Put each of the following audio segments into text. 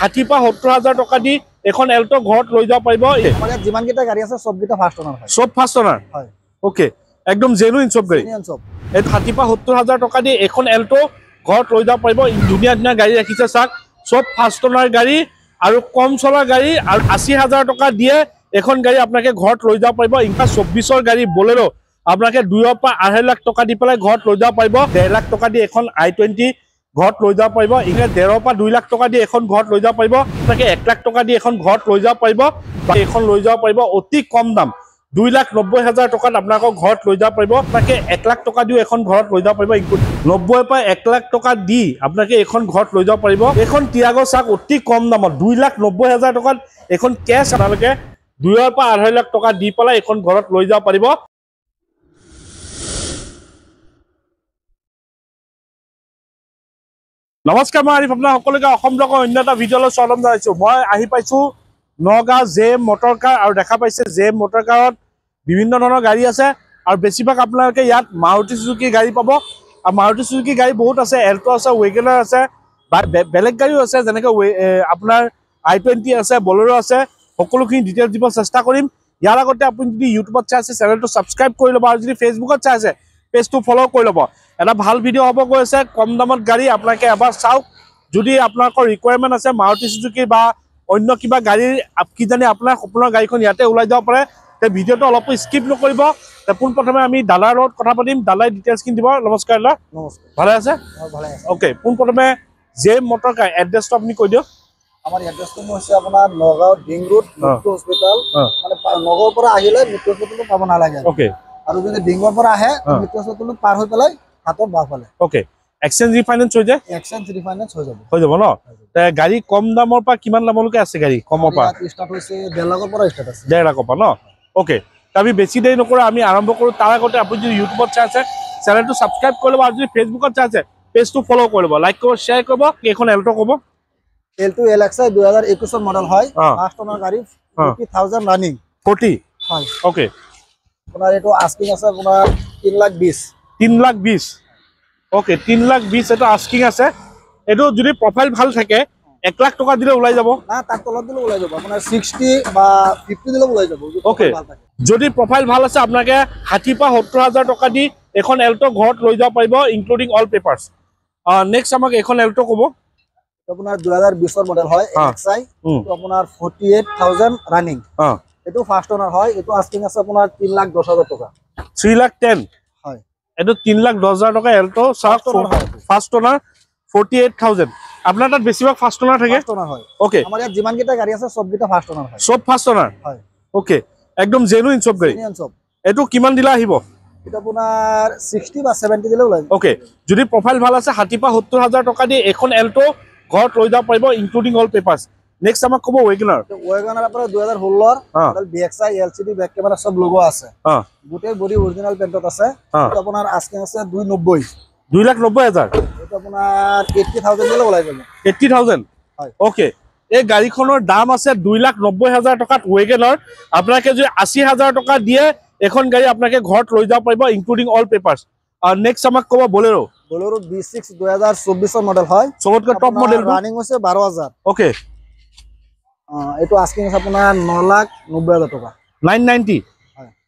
60 পৰা 70,000 টকা দি এখন এল্টো ঘৰত লৈ যাব পাৰিব। আমাৰ ইয়াত যিমান কেইটা গাড়ী আছে সব কেইটা ফাৰ্ষ্ট ওনাৰ হয়। সব ফাৰ্ষ্ট ওনাৰ হয়। ওকে, একদম জেনুইন সব গাড়ী। এই 60 পৰা 70,000 টকা দি এখন এল্টো ঘৰত লৈ যাব পাৰিব। ধুনীয়া ধুনীয়া গাড়ী ৰাখিছে চাওক, সব ফাৰ্ষ্ট ওনাৰ গাড়ী আৰু কম চলা গাড়ী আৰু 80,000 টকা দিয়ে এখন গাড়ী আপোনাকে ঘৰত লৈ যাব পাৰিব। ইনকা 24ৰ গাড়ী বলেৰো আপোনাকে 2 পৰা 2.5 লাখ টকা দি পেলাই ঘৰত লৈ যাব পাৰিব। 1.5 লাখ টকা দি এখন i20 ঘৰত লৈ যাব পাৰিব। ইনকা 1.5 পৰা 2 লাখ টকা দি এখন ঘৰত লৈ যাব পাৰিব। আপোনাকে 1 লাখ টকা দি এখন ঘৰত লৈ যাব পাৰিব বা এখন লৈ যাব পাৰিব অতি কম দাম 2,90,000 টকাত আপোনালোকৰ ঘৰত লৈ যাব পাৰিব। আপোনাকে 1 লাখ টকা দিও এখন ঘৰত লৈ যাব পাৰিব। 90 পৰা 1 লাখ টকা দি আপোনাকে এখন ঘৰত লৈ যাব পাৰিব। এখন টিয়াগো চাওক অতি কম দামত 2,90,000 টকাত এখন কেছ আপোনালোকে 2 পৰা 2.5 লাখ টকা দি পেলাই এখন ঘৰত লৈ যাব পাৰিব। নমস্কাৰ, মই আৰিফ আপোনাৰ সকলোকে অসম ব্লগৰ অন্য এটা ভিডিঅ'লৈ স্বাগতম জনাইছো। মই আহি পাইছো নগাঁও জেএম মটৰ কাৰ আৰু দেখা পাইছে জেএম মটৰ কাৰত বিভিন্ন ধৰণৰ গাড়ী আছে আৰু বেছিভাগ আপোনালোকে ইয়াত মাৰুতি সুজুকি গাড়ী পাব। আৰু মাৰুতি সুজুকি গাড়ী বহুত আছে, এল্টো আছে, ৱেগনাৰ আছে বা বেলেগ গাড়ীও আছে, যেনেকৈ আপোনাৰ i20 আছে, বলেৰো আছে। সকলোখিনি ডিটেইলছ দিব চেষ্টা কৰিম। ইয়াৰ আগতে আপুনি যদি ইউটিউবত চাই আছে চেনেলটো ছাবস্ক্ৰাইব কৰি ল'ব আৰু যদি ফেচবুকত চাই আছে পেজটো ফ'ল' কৰি ল'ব। এটা ভাল ভিডিঅ' হ'ব গৈ আছে, কম দামত গাড়ী আপোনালোকে এবাৰ চাওক। যদি আপোনালোকৰ ৰিকুৱাৰমেণ্ট আছে মাৰুতি সুজুকি বা অন্য কিবা গাড়ীৰ কিজানি আপোনাৰ সপোনৰ গাড়ীখন ইয়াতে ওলাই যাব পাৰে, তে ভিডিঅ'টো অলপ স্কিপ নকৰিব। পোনপ্ৰথমে আমি দাদাৰ লগত কথা পাতিম, দাদাই ডিটেইলছখিনি দিব। নমস্কাৰ দাদা। নমস্কাৰ। ভালে আছে? ভালে আছে। ওকে, পোনপ্ৰথমে জেএম মটৰ কাৰ এড্ৰেছটো আপুনি কৈ দিয়ক। আমাৰ এড্ৰেছটো হৈছে আপোনাৰ নগাঁও ডিং ৰোড মৃত্যু হস্পিটেল, মানে নগৰৰ পৰা আহিলে মৃত্যু হস্পিটেলটো পাব নালাগে। ওকে, আৰু যদি ডিঙৰ পৰা আহে মৃত্যু হস্পিটেলটো পাৰ হৈ পেলাই হাতৰ বাওঁফালে। ওকে, এক্সচেঞ্জ ৰিফাইনেন্স হৈ যায়? এক্সচেঞ্জ ৰিফাইনেন্স হৈ যাব ন? গাড়ী কম দামৰ পৰা কিমান দামলৈকে আছে? গাড়ী কমৰ পৰা ষ্টাৰ্ট হৈছে 1.5 লাখৰ পৰা ষ্টাৰ্ট আছে। 1.5 লাখৰ পৰা ন? ওকে, আমি বেছি দেৰি নকৰোঁ, আমি আৰম্ভ কৰোঁ। তাৰ আগতে আপুনি যদি ইউটিউবত চাই আছে চেনেলটো ছাবস্ক্ৰাইব কৰি ল'ব আৰু যদি ফেচবুকত চাই আছে পেজটো ফ'ল' কৰি ল'ব, লাইক কৰিব, শ্বেয়াৰ কৰিব। এইখন এল্টো ক'ব। এল্টো LXi 2021 মডেল হয়, ফাৰ্ষ্ট ওনাৰ গাড়ী, 40,000 ৰানিং। 40 হয়। ওকে, আপোনাৰ এইটো আস্কিং আছে আপোনাৰ 3,20,000। 3,20,000 ওকে, 3,20,000 এইটো আস্কিং আছে। এইটো যদি প্ৰফাইল ভাল থাকে 1 লাখ টকা দিলে ওলাই যাব না, তাৰ তলত দিলে ওলাই যাব, আপোনাৰ 60 বা 50 দিলে ওলাই যাব। ওকে, যদি প্ৰফাইল ভাল আছে আপোনাকে 60 পৰা 70,000 টকা দি এখন এল্টো ঘৰত লৈ যাব পাৰিব, ইনক্লুডিং অল পেপাৰ্ছ। নেক্সট আমাক এখন এল্টো ক'ব। আপোনাৰ 2020 মডেল হয়, LXi, আপোনাৰ 48,000 ৰানিং। এইটো ফাৰ্ষ্ট ওনাৰ হয়। এইটো আস্কিং আছে আপোনাৰ 3,10,000 টকা। 3,10,000 হয়। এইটো 3,10,000 টকা এল্টো ফাৰ্ষ্ট ওনাৰ 48,000। আপোনাৰ তাত বেছিভাগ ফাৰ্ষ্ট ওনাৰ থাকে? ওকে, আমাৰ ইয়াত যিমান কেইটা গাড়ী আছে সব কেইটা ফাৰ্ষ্ট ওনাৰ হয়। সব ফাৰ্ষ্ট ওনাৰ? হয়। ওকে, একদম জেনুইন সব গাড়ী। এইটো কিমান দিলে আহিব? এটা আপোনাৰ 60 বা 70 দিলে ওলাই যাব। ওকে, যদি প্ৰফাইল ভাল আছে 60 পৰা 70,000 টকা দি এখন এল্টো ঘৰত লৈ যাব পাৰিব, ইনক্লুডিং অল পেপাৰ্ছ। নেক্সট আমাক ক'ব ৱেগনাৰ। ৱেগনাৰ আপোনাৰ 2016 model, BXi, LCD, back camera সব লোগো আছে, গোটেই বডি অৰিজিনাল পেইণ্টত আছে। এইটো আপোনাৰ আস্কিং আছে 2,90,000। 2,90,000? এইটো আপোনাৰ 80,000 দিলে ওলাই যাব। 80,000? হয়। ওকে, এই গাড়ীখনৰ দাম আছে 2,90,000 টকাত ৱেগনাৰ। আপোনালোকে যদি 80,000 টকা দিয়ে এখন গাড়ী আপোনালোকে ঘৰত লৈ যাব পাৰিব, ইনক্লুডিং অল পেপাৰ্ছ। আৰু নেক্সট আমাক ক'ব বলেৰো। বলেৰো B6 2024 মডেল হয়, চবতকৈ টপ মডেল, ৰানিং হৈছে 12,000। ওকে, এইটো আস্কিং আছে আপোনাৰ 9,90,000 টকা। 990?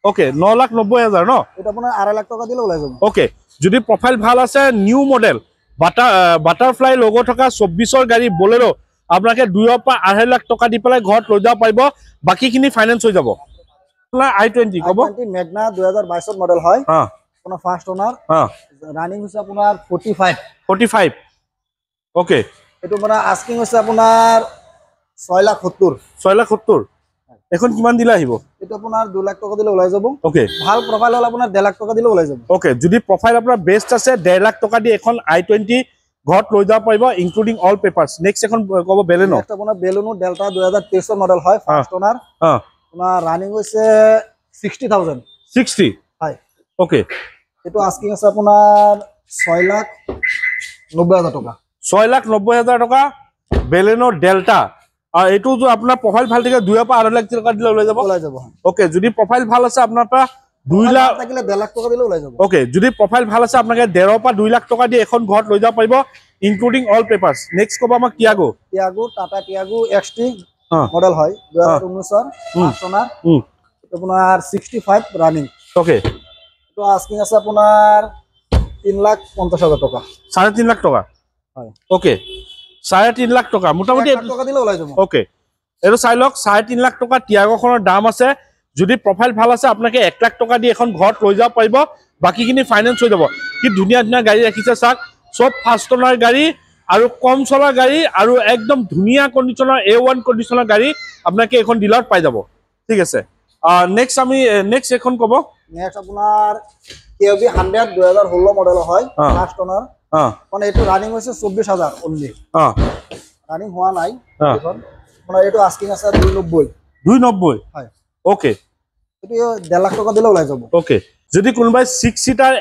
ওকে, 9,90,000 ন? এইটো আপোনাৰ 2.5 লাখ টকা দিলে ওলাই যাব। ওকে, যদি প্ৰফাইল ভাল আছে নিউ মডেল বাটাৰফ্লাই লগো থকা 24ৰ গাড়ী বলেৰো আপোনালোকে 2 পৰা 2.5 লাখ টকা দি পেলাই ঘৰত লৈ যাব পাৰিব, বাকীখিনি ফাইনেন্স হৈ যাব। আপোনাৰ i20 ক'ব। মেগনা 2022 মডেল হয়, আপোনাৰ ফাৰ্ষ্ট ওনাৰ, ৰানিং হৈছে আপোনাৰ 45। ওকে, এইটো মানে আস্কিং হৈছে আপোনাৰ 6,70,000। 6,70,000? এখন কিমান দিলে আহিব? এইটো আপোনাৰ 2 লাখ টকা দিলে ওলাই যাব। ওকে, ভাল প্ৰফাইল হ'লে আপোনাৰ 1.5 লাখ টকা দিলে ওলাই যাব। ওকে, যদি প্ৰফাইল আপোনাৰ বেষ্ট আছে 1.5 লাখ টকা দি এখন i20 ঘৰত লৈ যাব পাৰিব, ইনক্লুডিং অল পেপাৰ্ছ। নেক্সট এখন ক'ব বেলেনো। আপোনাৰ বেলেনো ডেল্টা 2023 মডেল হয়, ফাৰ্ষ্ট ওনাৰ, আপোনাৰ ৰানিং হৈছে 60,000। 60? হয়। ওকে, এইটো আস্কিং আছে আপোনাৰ 6,90,000 টকা। 6,90,000 টকা বেলেনো ডেল্টা। আৰু এইটো আপোনাৰ প্ৰফাইল ভাল থাকে 2 পৰা 2.5 লাখ টকা দিলে ওলাই যাব। ওকে, যদি প্ৰফাইল ভাল আছে আপোনাৰ পৰা 2 লাখ থাকিলে 1.5 লাখ টকা দিলে ওলাই যাব। ওকে, যদি প্ৰফাইল ভাল আছে আপোনালোকে 1.5 পৰা 2 লাখ টকা দি এখন ঘৰত লৈ যাব পাৰিব, ইনক্লুডিং অল পেপারস নেক্সট কব আমাক টিয়াগো টাটা টিয়াগো XT মডেল হয় 2019 এর 5 ওনার আপনার 65 রানিং ওকে তো আস্কিং আছে আপনার 3,50,000 টাকা 3.5 লাখ টাকা হয় ওকে 3.5 লাখ টাকা মোটামুটি 1 লাখ টাকা দিলে ওলাই যাব ওকে এটো চাই লওক 3.5 লাখ টাকা টিয়াগোখনৰ দাম আছে যদি প্ৰফাইল ভাল আছে আপোনাকে 1 লাখ টাকা দি এখন ঘৰত লৈ যাব পাৰিব বাকিখিনি ফাইনেন্স হৈ যাব কি ধুনীয়া ধুনীয়া গাড়ী ৰাখিছে চাক সব ফাৰ্ষ্ট ওনাৰ গাড়ী আৰু কম চলা গাড়ী আৰু একদম ধুনীয়া কণ্ডিচনৰ A1 কণ্ডিচনৰ গাড়ী আপোনাকে এখন ডিলাৰত পাই যাব ঠিক আছে নেক্সট আমি নেক্সট এখন কব নেক্সট আপোনাৰ KOB 100 2016 মডেল হয় ফাৰ্স্ট ওনাৰ মানে এটো ৰানিং হইছে 24,000 অনলি ৰানিং হোৱা নাই এখন মানে এটো আস্কিং আছে 290 হয় ওকে এটো 1.5 লাখ টাকা দিলে ওলাই যাব ওকে যদি কোনোবাই 6 সিটাৰ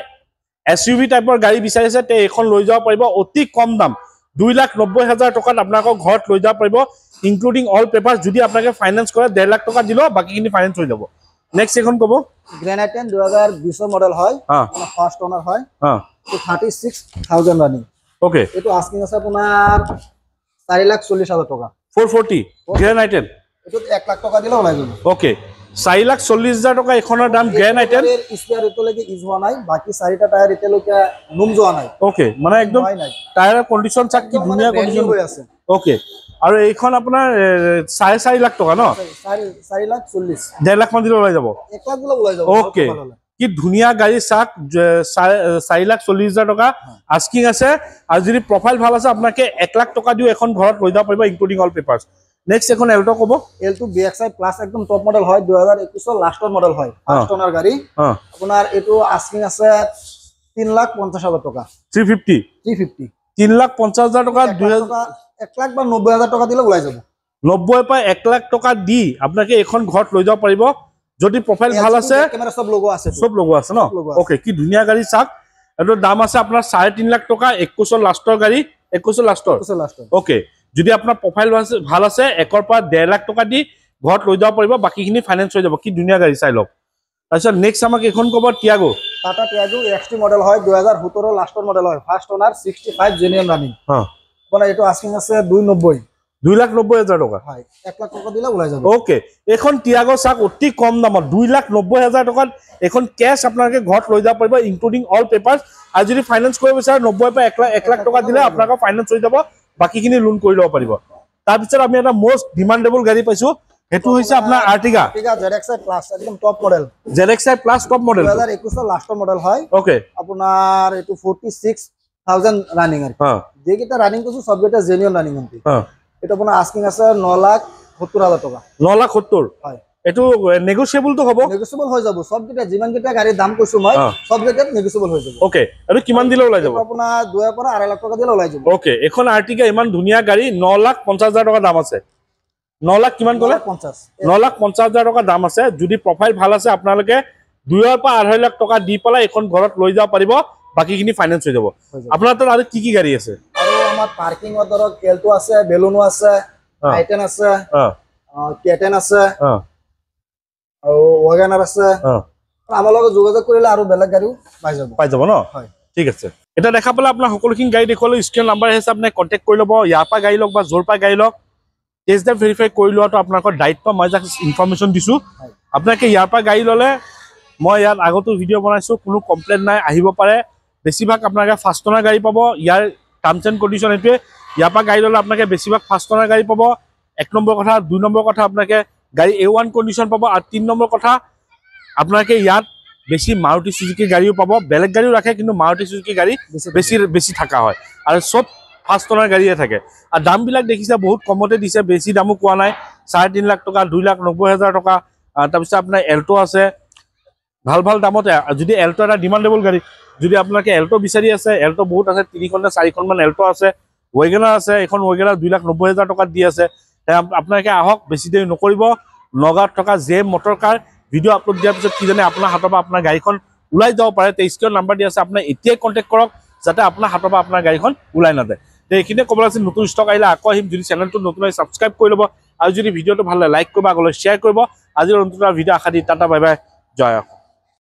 SUV টাইপৰ গাড়ী বিচাৰিছে তে এখন লৈ যাব পাৰিব অতি কম দাম 2,90,000 টকাত আপোনাক ঘৰত লৈ যাব পাৰিব ইনক্লুডিং অল পেপাৰস যদি আপোনাকে ফাইনান্স কৰে 1.5 লাখ টাকা দিলো বাকিখিনি ফাইনান্স হৈ যাব নেক্সট এখন কব গ্রেনাইট 2020 মডেল হয় মানে ফার্স্ট ওনার হয় তো 36,000 রানিং ওকে এটো আস্কিং আছে আপনার 4,40,000 টাকা 440 গ্রেনাইট এটো 1 লাখ টাকা দিলে ওলাই যাব ওকে 4,40,000 টাকা এখনৰ দাম গ্ৰেনাইট স্পেয়াৰ এটো লাগি ইজ হোৱা নাই বাকি চাৰিটা টায়াৰ এতে লকে নুম যোৱা নাই ওকে মানে একদম টায়াৰৰ কন্ডিশন চাক কি ধুনীয়া কন্ডিশন হৈ আছে ওকে আৰু এইখন আপোনাৰ 4.5 লাখ টাকা ন 4,40,000 1.5 লাখ মান দিলে ওলাই যাব 1 লাখ দিলে ওলাই যাব ওকে কি ধুনীয়া গাড়ী চাক 4,40,000 টাকা আস্কিং আছে আৰু যদি প্ৰফাইল ভাল আছে আপোনাকে 1 লাখ টাকা দিও এখন ঘৰত লৈ যাব পাৰিব ইনক্লুডিং অল পেপারস নেক্সট এখন এলটো কব এলটো BXI প্লাস একদম টপ মডেল হয় 2021 লাস্টৰ মডেল হয় ফাৰ্স্ট ওনাৰ গাড়ী আপোনাৰ এটো আস্কিং আছে 3,50,000 টাকা 350 3,50,000 টাকা 1 লাখ বা 90,000 টাকা দিলে ওলাই যাব 90 পা 1 লাখ টাকা দি আপোনাকে এখন ঘৰত লৈ যাব পাৰিব যদি প্ৰফাইল ভাল আছে ক্যামেরা সব লোগো আছে ন ওকে কি ধুনীয়া গাড়ী চাক এটো দাম আছে আপোনাৰ 3.5 লাখ টাকা 21 লাষ্টৰ গাড়ী 21 লাষ্টৰ ওকে যদি আপোনাৰ প্ৰফাইল ভাল আছে 1 পৰা 1.5 লাখ টাকা দি ঘৰত লৈ যাব পাৰিব বাকিখিনি ফাইনান্স হৈ যাব কি ধুনীয়া গাড়ী চাই লওক তাৰপিছত নেক্সট আমাক এখন কব টিয়াগো টাটা টিয়াগো XT মডেল হয় 2017 লাষ্টৰ মডেল হয় ফার্স্ট ওনার 65 জেনুইন রানিং মানে এটো আস্কিং আছে 2,90,000 টাকা হয় 1 লাখ টাকা দিলে ওলাই যাব ওকে এখন টিয়াগো চাক অতি কম দামত 2,90,000 টাকাত এখন ক্যাশ আপোনাকে ঘৰত লৈ যাব পাৰিব ইনক্লুডিং অল পেপাৰস আৰু যদি ফাইনান্স কৰিব বিচাৰে 90 পৰা 1 লাখ টাকা দিলে আপোনাক ফাইনান্স হৈ যাব বাকিখিনি লোন কৰি লব পাৰিব তাৰ পিছত আমি এটা মোস্ট ডিমান্ডেবল গাড়ী পাইছো হেতু হৈছে আপোনাৰ আৰ্টিগা ZXI প্লাস একদম top model ZXI plus top model 2021 লাষ্টৰ মডেল হয় ওকে আপোনাৰ এটো 46,000 ৰানিং আৰ যে কিটা ৰানিং কইছো সবটা জেনুইন ৰানিং হন্তি এটা আপোনাৰ আস্কিং আছে 9,70,000 টাকা 9,70,000 হয় এটো নেগোশিয়েবল তো হ'ব নেগোশিয়েবল হৈ যাব সবটা যিমান কিটা গাড়ীৰ দাম কৈছো মই সবটা নেগোশিয়েবল হৈ যাব ওকে আৰু কিমান দিলে ওলাই যাব আপোনাৰ 2 পৰা 2.5 লাখ টাকা দিলে ওলাই যাব ওকে এখন আৰ্টিগা ইমান ধুনীয়া গাড়ী 9,50,000 টাকা দাম আছে 9 লাখ কিমান কলে 9,50,000 টাকা দাম আছে যদি প্ৰফাইল ভাল আছে আপোনালোকে 2 পৰা 2.5 লাখ টাকা দি পেলাই এখন ঘৰত লৈ যাব পাৰিব বাকিখিনি ফাইনান্স হৈ যাব আপোনাৰ তাত আৰু কি গাড়ী আছে আৰু আমাৰ পাৰ্কিং অদৰক এলটো আছে বেলুনো আছে আইটেন আছে কেটেন আছে আৰু ওয়াগনাৰ আছে আমাৰ লগত যোগাযোগ কৰিলে আৰু বেলেগ গাড়ীও পাই যাব ন হয় ঠিক আছে এটা দেখা পালে আপোনাৰ সকলোখিনি গাড়ী দেখলে স্ক্ৰিন নাম্বাৰ আছে আপুনি কন্টাক্ট কৰি ল'ব ইয়াৰ পৰা গাড়ী লওক বা জোৰ পৰা গাড়ী লওক টেষ্ট ড্ৰাইভ ভেৰিফাই কৰি লোৱাটো আপোনালোকৰ দায়িত্ব মই জাষ্ট ইনফৰমেশ্যন দিছোঁ আপোনালোকে ইয়াৰ পৰা গাড়ী ল'লে মই ইয়াত আগতো ভিডিঅ' বনাইছোঁ কোনো কমপ্লেইন নাই আহিব পাৰে বেছিভাগ আপোনালোকে ফাৰ্ষ্ট ওনাৰ গাড়ী পাব ইয়াৰ টাৰ্মছ এণ্ড কণ্ডিশ্যন এইটোৱে ইয়াৰ পৰা গাড়ী ল'লে আপোনালোকে বেছিভাগ ফাৰ্ষ্ট ওনাৰ গাড়ী পাব 1 নম্বৰ কথা 2 নম্বৰ কথা আপোনালোকে গাড়ী A1 কণ্ডিশ্যন পাব আৰু 3 নম্বৰ কথা আপোনালোকে ইয়াত বেছি মাৰুতি সুজুকি গাড়ীও পাব বেলেগ গাড়ীও ৰাখে কিন্তু মাৰুতি সুজুকি গাড়ী বেছি থাকা হয় আৰু সব ফাৰ্ষ্ট ওনাৰ গাড়ীয়ে থাকে আৰু দামবিলাক দেখিছে বহুত কমতে দিছে বেছি দামো কোৱা নাই 3.5 লাখ টাকা 2,90,000 টাকা তাৰপিছত আপোনাৰ এল্টো আছে ভাল দামতে যদি এল্টো এটা ডিমান্ডেবল গাড়ী যদি আপোনালোকে এল্টো বিচাৰি আছে এল্টো বহুত আছে 3খন নে 4খন মান এল্টো আছে ওয়েগনাৰ আছে এখন ওয়েগনাৰ 2,90,000 টাকাত দি আছে আপোনালোকে আহক বেছি দেৰি নকৰিব নগাঁৱত থকা জেম মটৰ কাৰ ভিডিঅ' আপলোড দিয়াৰ পিছত কি জানে আপোনাৰ হাতৰ পৰা আপোনাৰ গাড়ীখন ওলাই যাব পাৰে তেইস্কিৰ নাম্বাৰ দি আছে আপুনি এতিয়াই কণ্টেক্ট কৰক যাতে আপোনাৰ হাতৰ পৰা আপোনাৰ গাড়ীখন ওলাই নাযায় তে এইখিনিয়ে ক'বলৈ আছে নতুন ষ্টক আহিলে আকৌ আহিম যদি চেনেলটো নতুন হয় ছাবস্ক্ৰাইব কৰি ল'ব আৰু যদি ভিডিঅ'টো ভাল লাগে লাইক কৰিব আগলৈ শ্বেয়াৰ কৰিব আজিৰ নতুন ভিডিঅ' আশা দি টাটা বাই বাই জয়